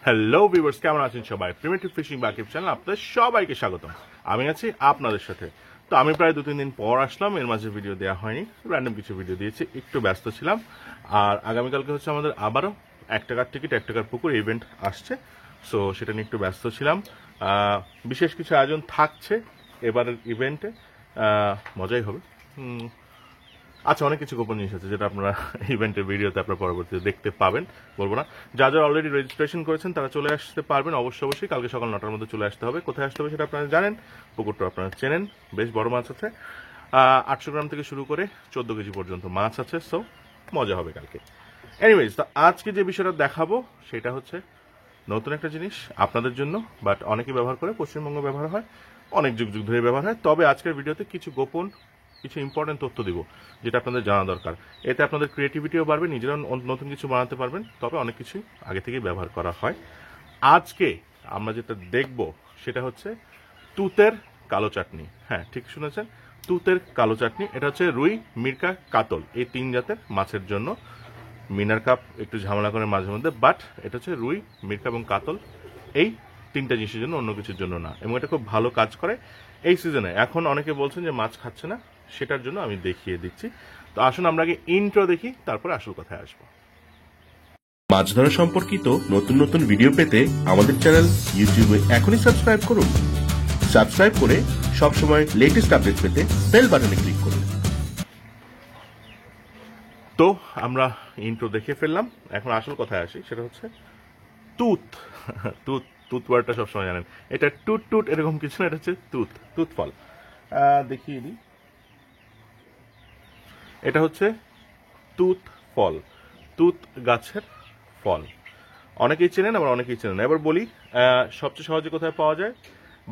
Hello viewers, কেমন আছেন সবাই? প্রিমিটিভ ফিশিং বাকিব চ্যানেল আপনাদের সবাইকে স্বাগতম। আমি আছি আপনাদের সাথে। তো আমি প্রায় 2-3 দিন পর আসলাম, এর মাঝে ভিডিও দেওয়া হয়নি, র্যান্ডম কিছু ভিডিও দিয়েছি, একটু ব্যস্ত ছিলাম। আর আগামীকালকে হচ্ছে আমাদের আবারও 1 টাকার টিকিট 1 টাকার পুকুর ইভেন্ট আসছে, সো সেটা নিয়ে একটু ব্যস্ত ছিলাম। বিশেষ কিছু আয়োজন থাকছে এবারের ইভেন্টে, মজাই হবে। আচ্ছা, অনেক কিছু গোপন জিনিস আছে যেটা আপনারা ইভেন্টের ভিডিওতে আপনারা পরবর্তীতে দেখতে পাবেন, বলবো না। যারা অলরেডি রেজিস্ট্রেশন করেছেন তারা চলে আসতে পারবেন অবশ্যই। কালকে সকাল 9টার মধ্যে চলে আসতে হবে। কোথায় আসতে হবে সেটা আপনারা জানেন, পুকুরটা আপনারা চেনেন, বেশ বড় মাছ আছে। 800 গ্রাম থেকে শুরু করে 14 কেজি পর্যন্ত মাছ আছে, সো মজা হবে কালকে। এনিওয়েজ, তো আজকে যে বিষয়টা দেখাবো সেটা হচ্ছে নতুন একটা জিনিস আপনাদের জন্য, বাট অনেকেই ব্যবহার করে, পশ্চিমবঙ্গ ব্যবহার হয়, অনেক যুগ ধরে ব্যবহার হয়। তবে আজকের ভিডিওতে কিছু গোপন, কিছু ইম্পর্টেন্ট তথ্য দিব যেটা আপনাদের জানা দরকার। এতে আপনাদের ক্রিয়েটিভিটিও বাড়বে, নিজেরা নতুন কিছু বানাতে পারবেন। তবে অনেক কিছুই আগে থেকেই ব্যবহার করা হয়। আজকে আমরা যেটা দেখব সেটা হচ্ছে তুতের কালো চাটনি। হ্যাঁ, ঠিক শুনেছেন, তুতের কালো চাটনি। এটা হচ্ছে রুই, মিরকা, কাতল, এই 3 জাতের মাছের জন্য। মিনার কাপ একটু ঝামেলা করে মাঝে মধ্যে, বাট এটা হচ্ছে রুই, মিরকা এবং কাতল, এই 3টা জিনিসের জন্য, অন্য কিছুর জন্য না। এবং এটা খুব ভালো কাজ করে এই সিজনে। এখন অনেকে বলছেন যে মাছ খাচ্ছে না, সেটার জন্য আমি দেখিয়ে দিচ্ছি। তো আসুন আমরা আগে ইন্ট্রো দেখি, তারপরে আসল কথায় আসবো। মাছ ধরা সম্পর্কিত নতুন ভিডিও পেতে আমাদের চ্যানেল ইউটিউবে এখনই সাবস্ক্রাইব করুন। সাবস্ক্রাইব করে সবসময় লেটেস্ট আপডেট পেতে বেল বাটনে ক্লিক করুন। তো আমরা ইন্ট্রো দেখে ফেললাম, এখন আসল কথায় আসি। সেটা হচ্ছে তুত। তুত ওয়ার্ডটা সবসময় জানেন, এটা টুট এরকম কিছু না, এটা হচ্ছে তুত ফল। দেখিয়ে দিই, এটা হচ্ছে তুত ফল, তুত গাছের ফল। অনেকেই চেনেন, আবার অনেকেই চেনেন না। এবার বলি, সবচেয়ে সহজে কোথায় পাওয়া যায়?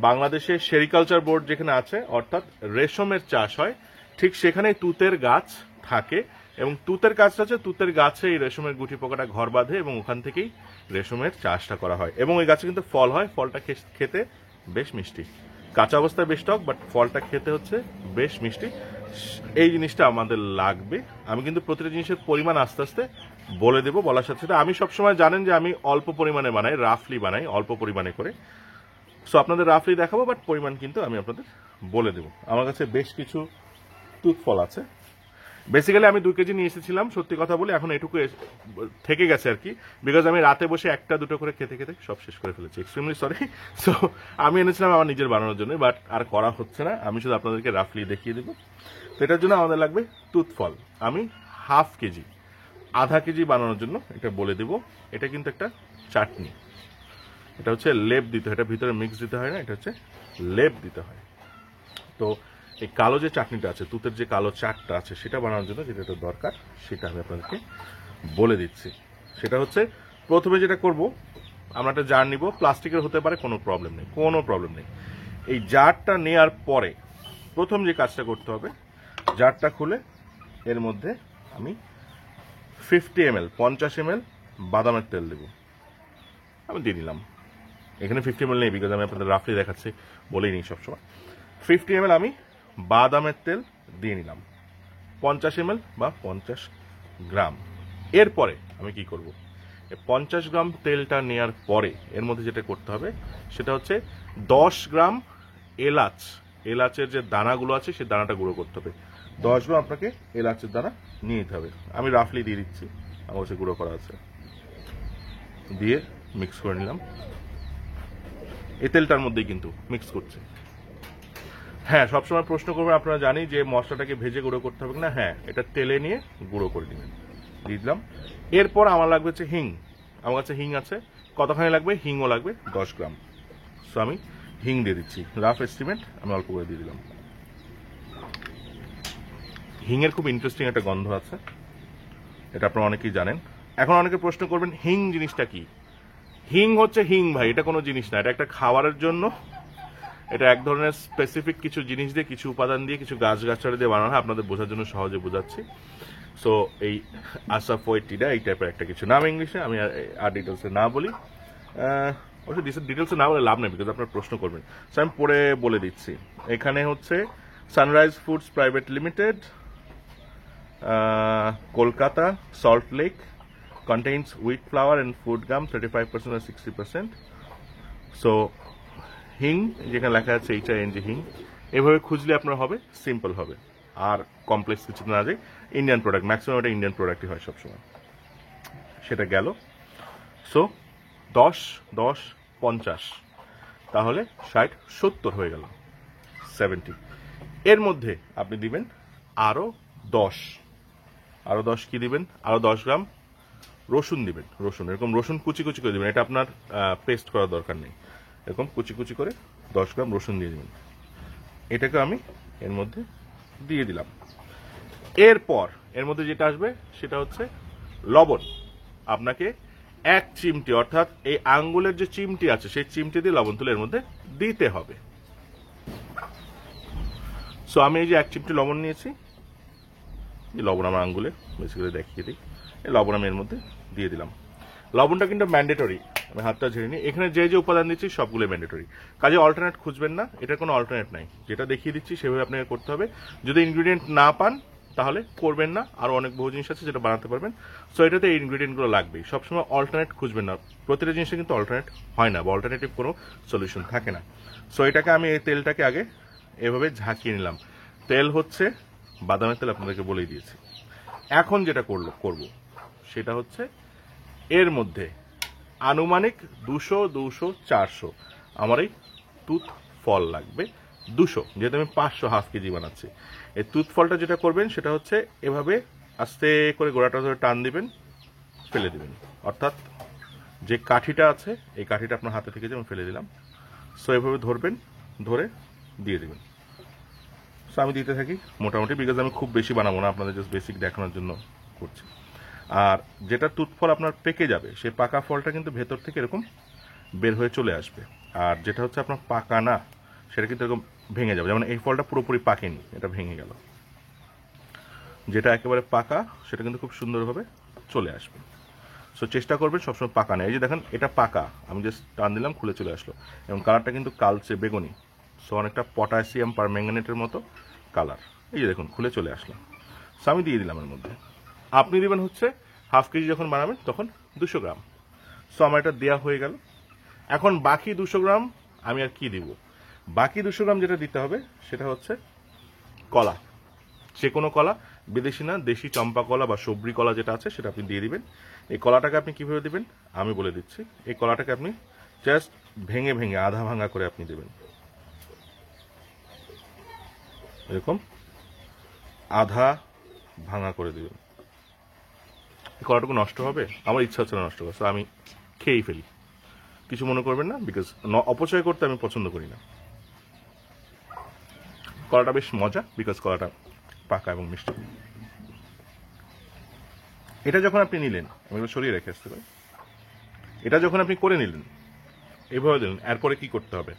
বাংলাদেশে সেরিকালচার বোর্ড যেখানে আছে, অর্থাৎ রেশমের চাষ হয়, ঠিক সেখানে তুতের গাছ থাকে। এবং তুতের গাছটা আছে, তুতের গাছে এই রেশমের গুটি পোকাটা ঘর বাঁধে এবং ওখান থেকেই রেশমের চাষটা করা হয়। এবং ওই গাছে কিন্তু ফল হয়, ফলটা খেতে বেশ মিষ্টি। কাঁচা অবস্থায় বেশ টক, বাট ফলটা খেতে হচ্ছে বেশ মিষ্টি। এই জিনিসটা আমাদের লাগবে। আমি কিন্তু প্রতিটা জিনিসের পরিমাণ আস্তে আস্তে বলে দেবো। বলার সাথে সাথে আমি সবসময় জানেন যে আমি অল্প পরিমাণে বানাই, রাফলি বানাই, অল্প পরিমাণে করে। সো আপনাদের রাফলি দেখাবো, বাট পরিমাণ কিন্তু আমি আপনাদের বলে দেবো। আমার কাছে বেশ কিছু তুত ফল আছে। বেসিক্যালি আমি 2 কেজি নিয়ে এসেছিলাম, সত্যি কথা বলি, এখন এটুকু থেকে গেছে আর কি, বিকজ আমি রাতে বসে 1-2 করে খেতে সব শেষ করে ফেলেছি। Extremely sorry. সো আমি এনেছিলাম আমার নিজের বানানোর জন্য, বাট আর করা হচ্ছে না। আমি শুধু আপনাদেরকে রাফলি দেখিয়ে দেবো। তো এটার জন্য আমাদের লাগবে তুত ফল। আমি ½ কেজি, আধা কেজি বানানোর জন্য এটা বলে দেব। এটা কিন্তু একটা চাটনি, এটা হচ্ছে লেপ দিতে হয়, এটা ভিতরে মিক্স দিতে হয় না, এটা হচ্ছে লেপ দিতে হয়। তো এই কালো যে চাটনিটা আছে, তুতের যে কালো চাটটা আছে, সেটা বানানোর জন্য যেটা দরকার সেটা আমি আপনাদেরকে বলে দিচ্ছি। সেটা হচ্ছে, প্রথমে যেটা করব, আমরা একটা জার নিব। প্লাস্টিকের হতে পারে, কোনো প্রবলেম নেই। এই জারটা নেওয়ার পরে প্রথম যে কাজটা করতে হবে, জারটা খুলে এর মধ্যে আমি 50 ml বাদামের তেল দেব। আমি দিয়ে দিলাম। এখানে 50 ml নেই, বিকজ আমি আপনাদের রাফলি দেখাচ্ছি, বলেই নিই সবসময়। 50 ml আমি বাদামের তেল দিয়ে নিলাম, 50 ml বা 50 গ্রাম। এরপরে আমি কি করব, 50 গ্রাম তেলটা নেওয়ার পরে এর মধ্যে যেটা করতে হবে সেটা হচ্ছে 10 গ্রাম এলাচের যে দানাগুলো আছে, সেই দানাটা গুঁড়ো করতে হবে। 10 গ্রাম আপনাকে এলাচের দানা নিয়ে নিতে হবে। আমি রাফলি দিয়ে দিচ্ছি, আমার কাছে গুঁড়ো করা আছে, দিয়ে মিক্স করে নিলাম। এই তেলটার মধ্যেই কিন্তু মিক্স করছে। হ্যাঁ, সবসময় প্রশ্ন করবেন, আপনারা জানি যে মশলাটাকে ভেজে গুঁড়ো করতে হবে না। হ্যাঁ, এটা তেলে নিয়ে গুঁড়ো করে দিবেন, দিয়ে দিলাম। এরপর আমার লাগবে হচ্ছে হিং। আমার কাছে হিং আছে। কতখানি লাগবে? হিংও লাগবে 10 গ্রাম। সো আমি হিং দিয়ে দিচ্ছি, রাফ এস্টিমেট আমি অল্প করে দিয়ে দিলাম। হিংয়ের খুব ইন্টারেস্টিং একটা গন্ধ আছে, এটা আপনারা অনেকেই জানেন। এখন অনেকে প্রশ্ন করবেন, হিং জিনিসটা কি? হিং হচ্ছে হিং ভাই, এটা কোনো জিনিস না, এটা একটা খাবারের জন্য। এটা এক ধরনের স্পেসিফিক কিছু জিনিস দিয়ে, কিছু উপাদান দিয়ে, কিছু গাছগাছড়া দিয়ে বানানো হয়। আপনাদের বোঝার জন্য সহজে বোঝাচ্ছি। সো এই আসাফোয়েটিডা এই টাইপের একটা কিছু নাম ইংলিশে, আমি আর ডিটেলসে না বলি। অবশ্যই ডিটেলসে না বলে লাভ নেই, বিকজ আপনারা প্রশ্ন করবেন। সো আমি পরে বলে দিচ্ছি। এখানে হচ্ছে sunrise foods private limited, Kolkata, salt lake, contains wheat flour and food gum 35% or 60%. So হিং যেখানে লেখা আছে HING হিং, এভাবে খুঁজলে আপনার হবে, সিম্পল হবে, আর কমপ্লেক্স কিছু না যায়। ইন্ডিয়ান প্রোডাক্ট, ম্যাক্সিমাম এটা ইন্ডিয়ান প্রোডাক্টই হয় সবসময়। সেটা গেল। সো 10 10 50, তাহলে 60 70 হয়ে গেল, 70। এর মধ্যে আপনি দিবেন আরো 10 কি দিবেন, আরো 10 গ্রাম রসুন দিবেন। রসুন এরকম রসুন কুচি কুচি করে দিবেন, এটা আপনার পেস্ট করার দরকার নেই। এরকম কুচি কুচি করে 10 গ্রাম রসুন দিয়ে দিবেন। এটাকে আমি এর মধ্যে দিয়ে দিলাম। এরপর এর মধ্যে যেটা আসবে সেটা হচ্ছে লবণ। আপনাকে 1 চিমটি, অর্থাৎ এই আঙ্গুলের যে চিমটি আছে সেই চিমটি দিয়ে লবণ তুলে এর মধ্যে দিতে হবে। সো আমি এই যে 1 চিমটি লবণ নিয়েছি, এই লবণ আমার আঙ্গুলে বেসিক্যালি দেখিয়ে দিই, এই লবণ আমি এর মধ্যে দিয়ে দিলাম। লবণটা কিন্তু ম্যান্ডেটরি, আমি হাতটা ঝেড়ে নিই। এখানে যে যে উপাদান দিচ্ছি সবগুলো ম্যান্ডেটরি, কাজে অল্টারনেট খুঁজবেন না, এটার কোনো অল্টারনেট নাই। যেটা দেখিয়ে দিচ্ছি সেভাবে আপনাকে করতে হবে। যদি ইনগ্রিডিয়েন্ট না পান তাহলে করবেন না, আরো অনেক বহু জিনিস আছে যেটা বানাতে পারবেন। সো এটাতে এই ইনগ্রিডিয়েন্টগুলো লাগবেই। সবসময় অল্টারনেট খুঁজবেন না, প্রতিটা জিনিসে কিন্তু অল্টারনেট হয় না বা অল্টারনেটিভ কোনো সলিউশন থাকে না। সো এটাকে আমি এই তেলটাকে আগে এভাবে ঝাঁকিয়ে নিলাম। তেল হচ্ছে বাদামের তেল, আপনাদেরকে বলেই দিয়েছি। এখন যেটা করব সেটা হচ্ছে এর মধ্যে আনুমানিক 200 200 400 আমার এই তুত ফল লাগবে 200, যেহেতু আমি 500 হাফ কেজি বানাচ্ছি। এই তুত ফলটা যেটা করবেন সেটা হচ্ছে এভাবে আস্তে করে গোড়াটা ধরে টান দিবেন, ফেলে দিবেন। অর্থাৎ যে কাঠিটা আছে এই কাঠিটা আপনার হাতে থেকে যে আমি ফেলে দিলাম। সো এভাবে ধরবেন, ধরে দিয়ে দিবেন। সো আমি দিতে থাকি মোটামুটি, বিকজ আমি খুব বেশি বানাবো না, আপনাদের জাস্ট বেসিক দেখানোর জন্য করছি। আর যেটা তুত ফল আপনার পেকে যাবে, সেই পাকা ফলটা কিন্তু ভেতর থেকে এরকম বের হয়ে চলে আসবে। আর যেটা হচ্ছে আপনার পাকা না, সেটা কিন্তু এরকম ভেঙে যাবে। যেমন এই ফলটা পুরোপুরি পাকেনি, এটা ভেঙে গেল। যেটা একেবারে পাকা সেটা কিন্তু খুব সুন্দরভাবে চলে আসবে। সো চেষ্টা করবেন সবসময় পাকা নেই। এই যে দেখেন এটা পাকা, আমি জাস্ট টান দিলাম খুলে চলে আসলো, এবং কালারটা কিন্তু কালচে বেগুনি। সো অনেকটা পটাশিয়াম পারম্যাঙ্গানেটের মতো কালার। এই যে দেখুন খুলে চলে আসলো। সো আমি দিয়ে দিলাম এর মধ্যে। আপনি দিবেন হচ্ছে হাফ কেজি যখন বানাবেন তখন 200 গ্রাম। সো আমার এটা দেওয়া হয়ে গেল। এখন বাকি 200 গ্রাম আমি আর কি দিব, বাকি 200 গ্রাম যেটা দিতে হবে সেটা হচ্ছে কলা। যে কোনো কলা, বিদেশি না, দেশি চম্পা কলা বা সবরি কলা যেটা আছে সেটা আপনি দিয়ে দিবেন। এই কলাটাকে আপনি কিভাবে দিবেন আমি বলে দিচ্ছি। এই কলাটাকে আপনি জাস্ট ভেঙে ভেঙে আধা ভাঙা করে আপনি দেবেন, এরকম আধা ভাঙা করে দিবেন। কলাটুকু নষ্ট হবে, আমার ইচ্ছা হচ্ছে না নষ্ট করতে, আমি খেয়েই ফেলি, কিছু মনে করবেন না, বিকজ অপচয় করতে আমি পছন্দ করি না। কলাটা বেশ মজা, বিকজ কলাটা পাকা এবং মিষ্টি। এটা যখন আপনি নিলেন, আমি সরিয়ে রেখে আসতে পারি, এটা যখন আপনি করে নিলেন এভাবে দিলেন, এরপরে কি করতে হবে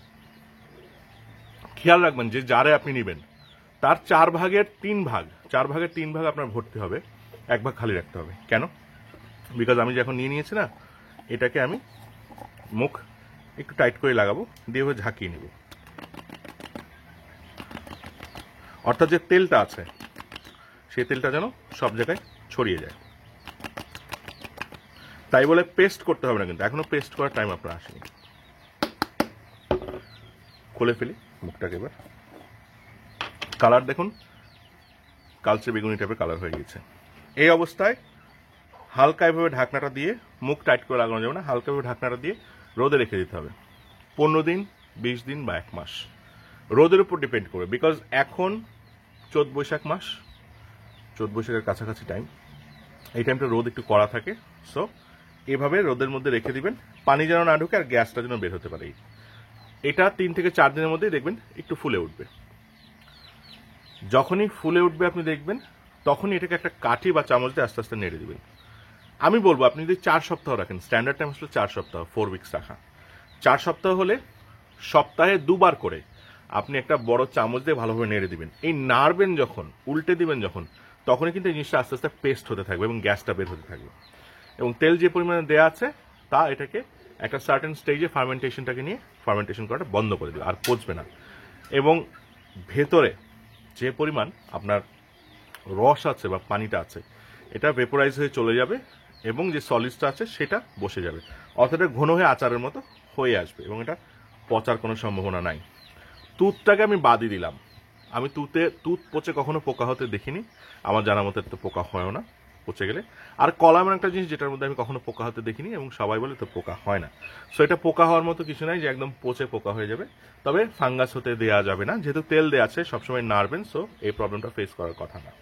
খেয়াল রাখবেন যে জারে আপনি নেবেন তার 4 ভাগের 3 ভাগ আপনার ভর্তি হবে, 1 ভাগ খালি রাখতে হবে। কেন? বিকজ আমি যখন নিয়ে নিয়েছি না, এটাকে আমি মুখ একটু টাইট করে লাগাবো, দিয়ে ঝাঁকিয়ে নিব। অর্থাৎ যে তেলটা আছে সেই তেলটা যেন সব জায়গায় ছড়িয়ে যায়। তাই বলে পেস্ট করতে হবে না, কিন্তু এখনো পেস্ট করার টাইম আপনার আসেনি। খুলে ফেলি মুখটাকে এবার। কালার দেখুন কালচে বেগুনি টাইপের কালার হয়ে গেছে। এই অবস্থায় হালকা এভাবে ঢাকনাটা দিয়ে, মুখ টাইট করে লাগানো যাবে না, হালকা এভাবে ঢাকনাটা দিয়ে রোদে রেখে দিতে হবে 15 দিন, 20 দিন বা 1 মাস। রোদের উপর ডিপেন্ড করবে, বিকজ এখন চৈত বৈশাখ মাস, চৈত বৈশাখের কাছাকাছি টাইম, এই টাইমটা রোদ একটু কড়া থাকে। সো এভাবে রোদের মধ্যে রেখে দিবেন, পানি যেন না ঢুকে আর গ্যাসটা যেন বের হতে পারে। এটা 3 থেকে 4 দিনের মধ্যেই দেখবেন একটু ফুলে উঠবে। যখনই ফুলে উঠবে আপনি দেখবেন, তখনই এটাকে একটা কাঠি বা চামচ দিয়ে আস্তে আস্তে নেড়ে দিবেন। আমি বলবো আপনি যদি 4 সপ্তাহ রাখেন, স্ট্যান্ডার্ড টাইম আসলে 4 সপ্তাহ, 4 উইকস রাখা। 4 সপ্তাহ হলে সপ্তাহে 2 বার করে আপনি একটা বড় চামচ দিয়ে ভালোভাবে নেড়ে দিবেন। এই নাড়বেন যখন, উল্টে দিবেন যখন, তখনই কিন্তু এই জিনিসটা আস্তে আস্তে পেস্ট হতে থাকবে এবং গ্যাসটা বের হতে থাকবে। এবং তেল যে পরিমাণে দেওয়া আছে তা এটাকে একটা সার্টেন স্টেজে ফার্মেন্টেশনটাকে নিয়ে ফার্মেন্টেশন করাটা বন্ধ করে দেবে, আর পচবে না। এবং ভেতরে যে পরিমাণ আপনার রস আছে বা পানিটা আছে, এটা ভেপোরাইজ হয়ে চলে যাবে এবং যে সলিডসটা আছে সেটা বসে যাবে, অর্থাৎ এটা ঘন হয়ে আচারের মতো হয়ে আসবে এবং এটা পচার কোনো সম্ভাবনা নাই। তুঁতটাকে আমি বাদই দিলাম, আমি তুঁত পচে কখনো পোকা হতে দেখিনি, আমার জানা মতে তো পোকা হয়ও না পচে গেলে। আর কলা এমন একটা জিনিস যেটার মধ্যে আমি কখনো পোকা হতে দেখিনি এবং সবাই বলে তো পোকা হয় না। সো এটা পোকা হওয়ার মতো কিছু নাই যে একদম পচে পোকা হয়ে যাবে, তবে ফাঙ্গাস হতে দেওয়া যাবে না, যেহেতু তেল দেওয়া আছে সবসময় নাড়বেন, সো এই প্রবলেমটা ফেস করার কথা না।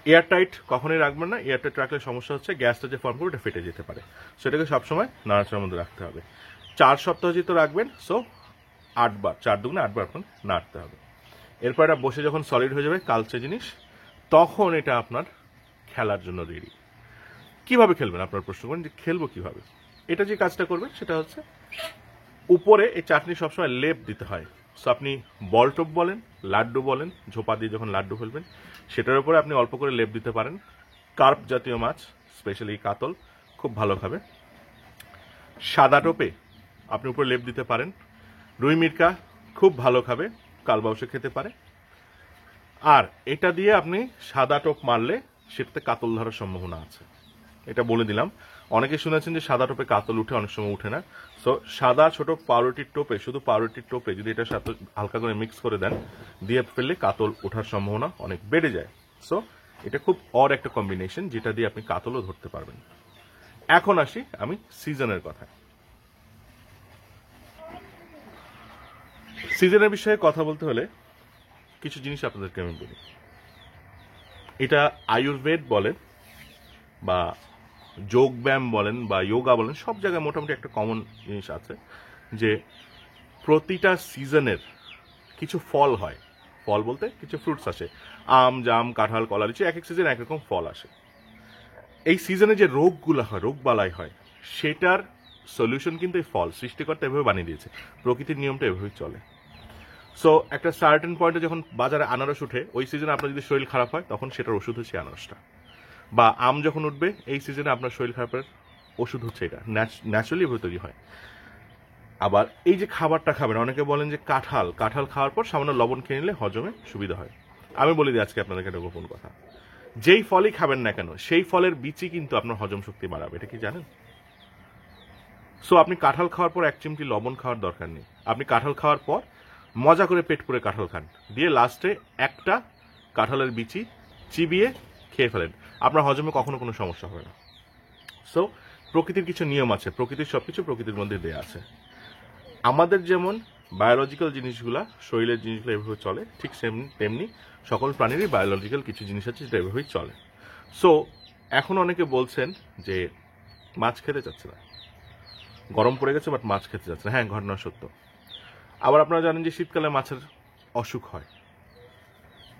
এয়ারটাইট কখনোই রাখবেন না, এয়ারটাইট রাখলে সমস্যা হচ্ছে গ্যাসটা যে ফর্ম করবে ওটা ফেটে যেতে পারে, সেটাকে সবসময় নাড়াচাড়ার মধ্যে রাখতে হবে। 4 সপ্তাহ যেহেতু রাখবেন, সো 8 বার, 4 দুগুণে 8 বার এখন নাড়তে হবে। এরপর এটা বসে যখন সলিড হয়ে যাবে কালচে জিনিস, তখন এটা আপনার খেলার জন্য রেডি। কিভাবে খেলবেন আপনার প্রশ্ন করেন যে খেলবো কিভাবে? এটা যে কাজটা করবেন সেটা হচ্ছে উপরে এই চাটনি সবসময় লেপ দিতে হয়। সো আপনি বলটপ বলেন, লাড্ডু বলেন, ঝোপা দিয়ে যখন লাড্ডু ফেলবেন সেটার উপরে আপনি অল্প করে লেপ দিতে পারেন। কার্প জাতীয় মাছ, স্পেশালি কাতল, খুব ভালো খাবে। সাদা টোপে আপনি উপরে লেপ দিতে পারেন। রুই মিরকা খুব ভালো খাবে, কালবাউসে খেতে পারে। আর এটা দিয়ে আপনি সাদা টোপ মারলে সেটাতে কাতল ধরার সম্ভাবনা আছে, এটা বলে দিলাম। অনেকে শুনেছেন যে সাদা টোপে কাতল উঠে, অনেক সময় উঠে না। সো সাদা ছোট পাউরুটির টোপে, শুধু পাউরুটির টোপে যদি এটার সাথে হালকা করে মিক্স করে দেন, দিয়ে ফেললে কাতল ওঠার সম্ভাবনা অনেক বেড়ে যায়। সো এটা খুব অড একটা কম্বিনেশন যেটা দিয়ে আপনি কাতলও ধরতে পারবেন। এখন আসি আমি সিজনের কথা। সিজনের বিষয়ে কথা বলতে হলে কিছু জিনিস আপনাদেরকে আমি বলি। এটা আয়ুর্বেদ বলেন বা যোগব্যায়াম বলেন বা যোগা বলেন, সব জায়গায় মোটামুটি একটা কমন জিনিস আছে যে প্রতিটা সিজনের কিছু ফল হয়। ফল বলতে কিছু ফ্রুটস আসে, আম, জাম, কাঁঠাল, কলা, লিচু, এক এক সিজনে এক রকম ফল আসে। এই সিজনে যে রোগগুলো হয়, রোগ বালাই হয়, সেটার সলিউশন কিন্তু এই ফল। সৃষ্টিকর্তা এভাবে বানিয়ে দিয়েছে, প্রকৃতির নিয়মটা এভাবেই চলে। সো একটা সার্টেন পয়েন্টে যখন বাজারে আনারস উঠে, ওই সিজনে আপনার যদি শরীর খারাপ হয় তখন সেটার ওষুধ হচ্ছে আনারসটা। বা আম যখন উঠবে এই সিজনে আপনার শরীর খারাপের ওষুধ হচ্ছে এটা, ন্যাচারালি এভাবে তৈরি হয়। আবার এই যে খাবারটা খাবেন, অনেকে বলেন যে কাঁঠাল খাওয়ার পর সামান্য লবণ খেয়ে নিলে হজমে সুবিধা হয়। আমি বলে দিই আজকে আপনাদেরকে একটা গোপন কথা, যেই ফলই খাবেন না কেন সেই ফলের বীজই কিন্তু আপনার হজম শক্তি বাড়াবে, এটা কি জানেন? সো আপনি কাঁঠাল খাওয়ার পর 1 চিমটি লবণ খাওয়ার দরকার নেই। আপনি কাঁঠাল খাওয়ার পর মজা করে পেট পুরে কাঁঠাল খান, দিয়ে লাস্টে একটা কাঁঠালের বিচি চিবিয়ে খেয়ে ফেলেন, আপনার হজমে কখনো কোনো সমস্যা হবে না। সো প্রকৃতির কিছু নিয়ম আছে, প্রকৃতির সবকিছু প্রকৃতির মধ্যে দেয়া আছে। আমাদের যেমন বায়োলজিক্যাল জিনিসগুলা, শরীরের জিনিসগুলো এভাবে চলে, ঠিক তেমনি সকল প্রাণীরই বায়োলজিক্যাল কিছু জিনিস আছে যেটা এভাবেই চলে। সো এখন অনেকে বলছেন যে মাছ খেতে চাচ্ছে না, গরম পড়ে গেছে বাট মাছ খেতে যাচ্ছে না। হ্যাঁ, ঘটনা সত্য। আবার আপনারা জানেন যে শীতকালে মাছের অসুখ হয়,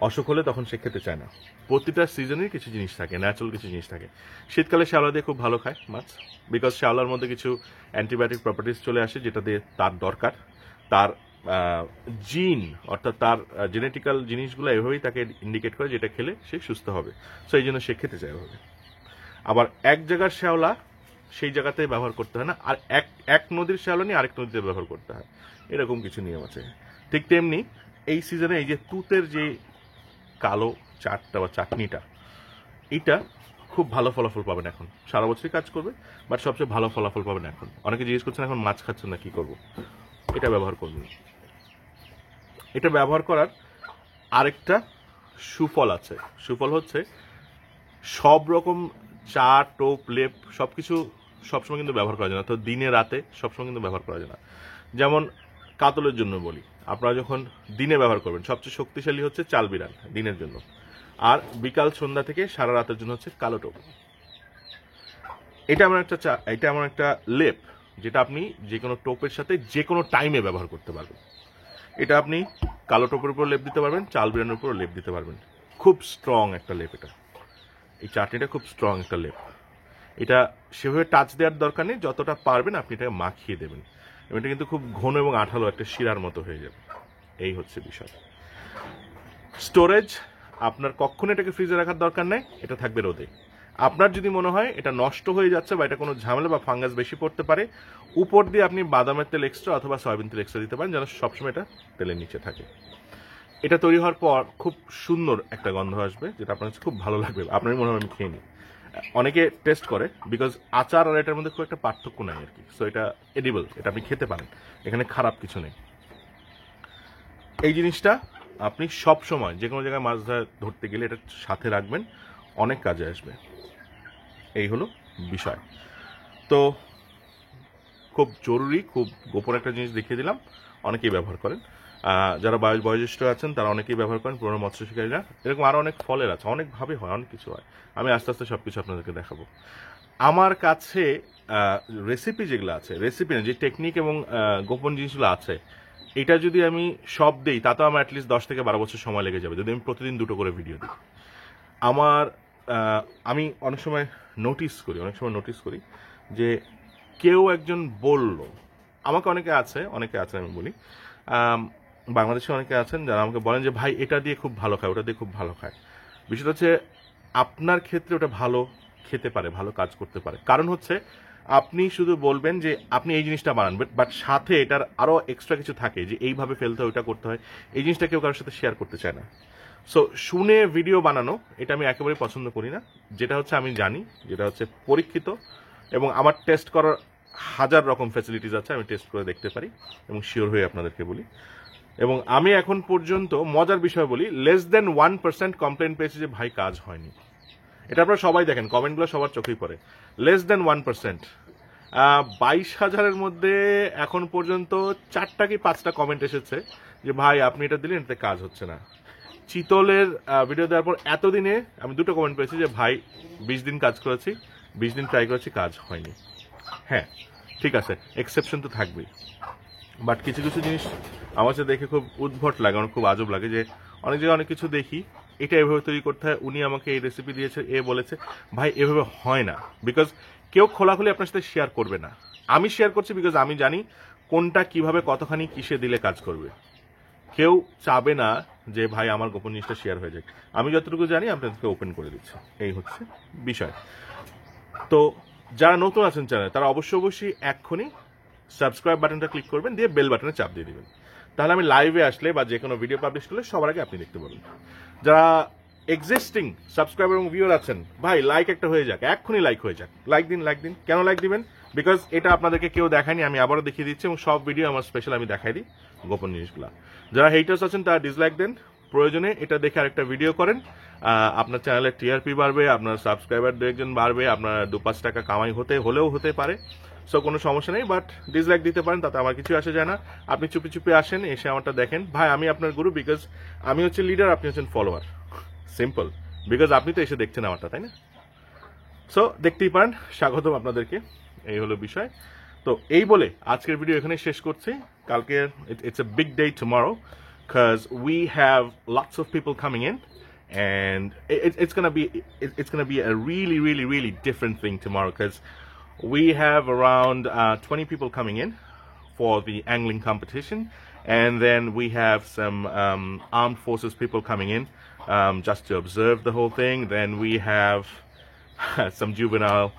অসুখ হলে তখন সে খেতে চায় না। প্রতিটা সিজনের কিছু জিনিস থাকে, ন্যাচারাল কিছু জিনিস থাকে। শীতকালে শ্যাওলা দিয়ে খুব ভালো খায় মাছ, বিকজ শ্যাওলার মধ্যে কিছু অ্যান্টিবায়োটিক প্রপার্টিস চলে আসে যেটা দিয়ে তার দরকার। তার জিন অর্থাৎ তার জেনেটিক্যাল জিনিসগুলো এভাবেই তাকে ইন্ডিকেট করে যেটা খেলে সে সুস্থ হবে, সো এই জন্য সে খেতে চায় এভাবে। আবার এক জায়গার শ্যাওলা সেই জায়গাতে ব্যবহার করতে হয় না, আর এক নদীর শ্যাওলা নিয়ে আরেক নদীতে ব্যবহার করতে হয়, এরকম কিছু নিয়ম আছে। ঠিক তেমনি এই সিজনে এই যে তুতের যে কালো চাটটা বা চাটনিটা, এটা খুব ভালো ফলাফল পাবেন। এখন সারা বছরই কাজ করবে, বাট সবচেয়ে ভালো ফলাফল পাবেন এখন। অনেকে জিজ্ঞেস করছেন এখন মাছ খাচ্ছেন না, কি করব? এটা ব্যবহার করবেন। এটা ব্যবহার করার আরেকটা সুফল আছে। সুফল হচ্ছে সব রকম চা, টোপ, লেপ সবকিছু সবসময় কিন্তু ব্যবহার করা যায় না, তো দিনে রাতে সবসময় কিন্তু ব্যবহার করা যায় না। যেমন কাতলের জন্য বলি, আপনারা যখন দিনে ব্যবহার করবেন সবচেয়ে শক্তিশালী হচ্ছে চাল বিরান দিনের জন্য, আর বিকাল সন্ধ্যা থেকে সারা রাতের জন্য হচ্ছে কালো টোপ। এটা এমন একটা লেপ যেটা আপনি যে কোনো টোপের সাথে যে কোনো টাইমে ব্যবহার করতে পারবেন। এটা আপনি কালো টোপের উপর লেপ দিতে পারবেন, চাল বিরানের উপর লেপ দিতে পারবেন। খুব স্ট্রং একটা লেপ এটা, এই চাটনিটা খুব স্ট্রং একটা লেপ। এটা সেভাবে টাচ দেওয়ার দরকার নেই, যতটা পারবেন আপনি এটাকে মাখিয়ে দেবেন। এটা কিন্তু খুব ঘন এবং আঠালো একটা শিরার মতো হয়ে যাবে, এই হচ্ছে বিষয়। স্টোরেজ, আপনার কখনো এটাকে ফ্রিজে রাখার দরকার নেই, এটা থাকবে রোদে। আপনার যদি মনে হয় এটা নষ্ট হয়ে যাচ্ছে বা এটা কোনো ঝামেলা বা ফাঙ্গাস বেশি পড়তে পারে, উপর দিয়ে আপনি বাদামের তেল এক্সট্রা অথবা সয়াবিন তেল এক্সট্রা দিতে পারেন, যেন সবসময় এটা তেলের নিচে থাকে। এটা তৈরি হওয়ার পর খুব সুন্দর একটা গন্ধ আসবে, যেটা আপনার কাছে খুব ভালো লাগবে, আপনারই মনে হয় আমি খেয়ে নিই। অনেকে টেস্ট করে, বিকজ আচার আর এটার মধ্যে খুব একটা পার্থক্য নাই আর কি। সো এটা এডিবল, এটা আপনি খেতে পারেন, এখানে খারাপ কিছু নেই। এই জিনিসটা আপনি সব সময় যে কোনো জায়গায় মাছ ধরতে গেলে এটা সাথে রাখবেন, অনেক কাজে আসবে। এই হলো বিষয়। তো খুব জরুরি, খুব গোপন একটা জিনিস দেখিয়ে দিলাম, অনেকেই ব্যবহার করেন। যারা বয়োজ্যেষ্ঠ আছেন তারা অনেকেই ব্যবহার করেন, পুরনো মৎস্য শিকারীরা। এরকম আরও অনেক ফলের আছে, অনেকভাবে হয়, অনেক কিছু হয়। আমি আস্তে আস্তে সব কিছু আপনাদেরকে দেখাবো। আমার কাছে রেসিপি যেগুলো আছে, রেসিপি না, যে টেকনিক এবং গোপন জিনিসগুলো আছে, এটা যদি আমি সব দিই তাতেও আমার অ্যাটলিস্ট 10 থেকে 12 বছর সময় লেগে যাবে, যদি আমি প্রতিদিন 2টো করে ভিডিও দিই। আমি অনেক সময় নোটিস করি যে কেউ একজন বলল আমাকে, অনেকে আছে আমি বলি, বাংলাদেশে অনেকে আছেন যারা আমাকে বলেন যে ভাই এটা দিয়ে খুব ভালো খায়, ওটা দিয়ে খুব ভালো খায়। বিষয়টা হচ্ছে আপনার ক্ষেত্রে ওটা ভালো খেতে পারে, ভালো কাজ করতে পারে। কারণ হচ্ছে আপনি শুধু বলবেন যে আপনি এই জিনিসটা বানান, বাট সাথে এটার আরও এক্সট্রা কিছু থাকে, যে এইভাবে ফেলতে হয়, ওইটা করতে হয়। এই জিনিসটা কেউ কারোর সাথে শেয়ার করতে চায় না। সো শুনে ভিডিও বানানো এটা আমি একেবারেই পছন্দ করি না। যেটা হচ্ছে আমি জানি, যেটা হচ্ছে পরীক্ষিত, এবং আমার টেস্ট করার 1000 রকম ফ্যাসিলিটিস আছে, আমি টেস্ট করে দেখতে পারি এবং শিওর হয়ে আপনাদেরকে বলি। এবং আমি এখন পর্যন্ত মজার বিষয় বলি, লেস দেন 1% কমপ্লেন পেয়েছি যে ভাই কাজ হয়নি। এটা আপনারা সবাই দেখেন, কমেন্টগুলো সবার চোখেই পড়ে। Less than 1%। 22,000-এর মধ্যে এখন পর্যন্ত 4টা কি 5টা কমেন্ট এসেছে যে ভাই আপনি এটা দিলেন, এতে কাজ হচ্ছে না। চিতলের ভিডিও দেওয়ার পর এতদিনে আমি 2টো কমেন্ট পেয়েছি যে ভাই 20 দিন কাজ করেছি, 20 দিন ট্রাই করেছি, কাজ হয়নি। হ্যাঁ ঠিক আছে, এক্সেপশন তো থাকবেই, বাট কিছু কিছু জিনিস আমার কাছে দেখে খুব উদ্ভট লাগে, আমার খুব আজব লাগে যে অনেক জায়গায় অনেক কিছু দেখি, এটা এভাবে তৈরি করতে হয়, উনি আমাকে এই রেসিপি দিয়েছে, এ বলেছে, ভাই এভাবে হয় না। বিকজ কেউ খোলাখুলি আপনার সাথে শেয়ার করবে না। আমি শেয়ার করছি বিকজ আমি জানি কোনটা কিভাবে কতখানি কিসে দিলে কাজ করবে। কেউ চাবে না যে ভাই আমার গোপন জিনিসটা শেয়ার হয়ে যায়। আমি যতটুকু জানি আপনাদেরকে ওপেন করে দিচ্ছি, এই হচ্ছে বিষয়। তো যারা নতুন আছেন চ্যানেলে তারা অবশ্যই এক্ষুনি সাবস্ক্রাইব বাটনটা ক্লিক করবেন, দিয়ে বেল বাটনে চাপ দিয়ে দিবেন। তাহলে আমি লাইভে আসলে বা যে কোনো ভিডিও পাবলিশ করলে সবার আগে আপনি দেখতে পাবেন। যারা এক্সিস্টিং সাবস্ক্রাইবার এবং ভিউয়ার আছেন, ভাই লাইক একটা হয়ে যাক, এক্ষুনি লাইক হয়ে যাক, লাইক দিন। কেন লাইক দিবেন? বিকজ এটা আপনাদেরকে কেউ দেখায়নি, আমি আবারও দেখিয়ে দিচ্ছি, এবং সব ভিডিও আমার স্পেশাল আমি দেখাই দিই গোপন জিনিসগুলো। যারা হেটার্স আছেন তারা ডিসলাইক দেন, প্রয়োজনে এটা দেখে আরেকটা ভিডিও করেন। আপনার চ্যানেলের টিআরপি বাড়বে, আপনার সাবস্ক্রাইবার 2-1 বাড়বে, আপনার 2-5 টাকা কামাই হতে পারে। সো কোনো সমস্যা নেই, বাট ডিসলাইক দিতে পারেন, তাতে আমার কিছু আসে যায় না। আপনি চুপি চুপি আসেন, এসে আমারটা দেখেন। ভাই আমি আপনার গুরু, বিকজ আমি হচ্ছে লিডার, আপনি হচ্ছেন ফলোয়ার। সিম্পল, বিকজ আপনি তো এসে দেখছেন আমারটা, তাই না? সো দেখতেই পারেন, স্বাগতম আপনাদেরকে, এই হলো বিষয়। তো এই বলে আজকের ভিডিও এখানে শেষ করছি। কালকে it's a big day tomorrow, because we have lots of people coming in, and it's gonna be a really different thing tomorrow, because we have around 20 people coming in for the angling competition, and then we have some armed forces people coming in just to observe the whole thing. Then we have some juvenile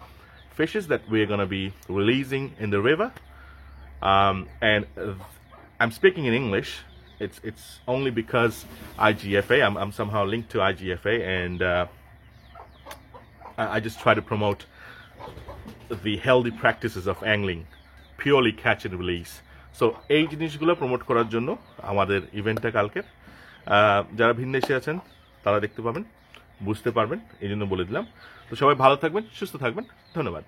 fishes that we're going to be releasing in the river, and I'm speaking in English. It's only because IGFA, I'm somehow linked to IGFA, and I just try to promote the healthy practices of angling, purely catch and release. So এই জিনিসগুলো promote করার জন্য আমাদের ইভেন্টটা কালকের। যারা ভিনদেশে আছেন তারা দেখতে পাবেন, বুঝতে পারবেন, এই জন্য বলে দিলাম। তো সবাই ভালো থাকবেন, সুস্থ থাকবেন, ধন্যবাদ।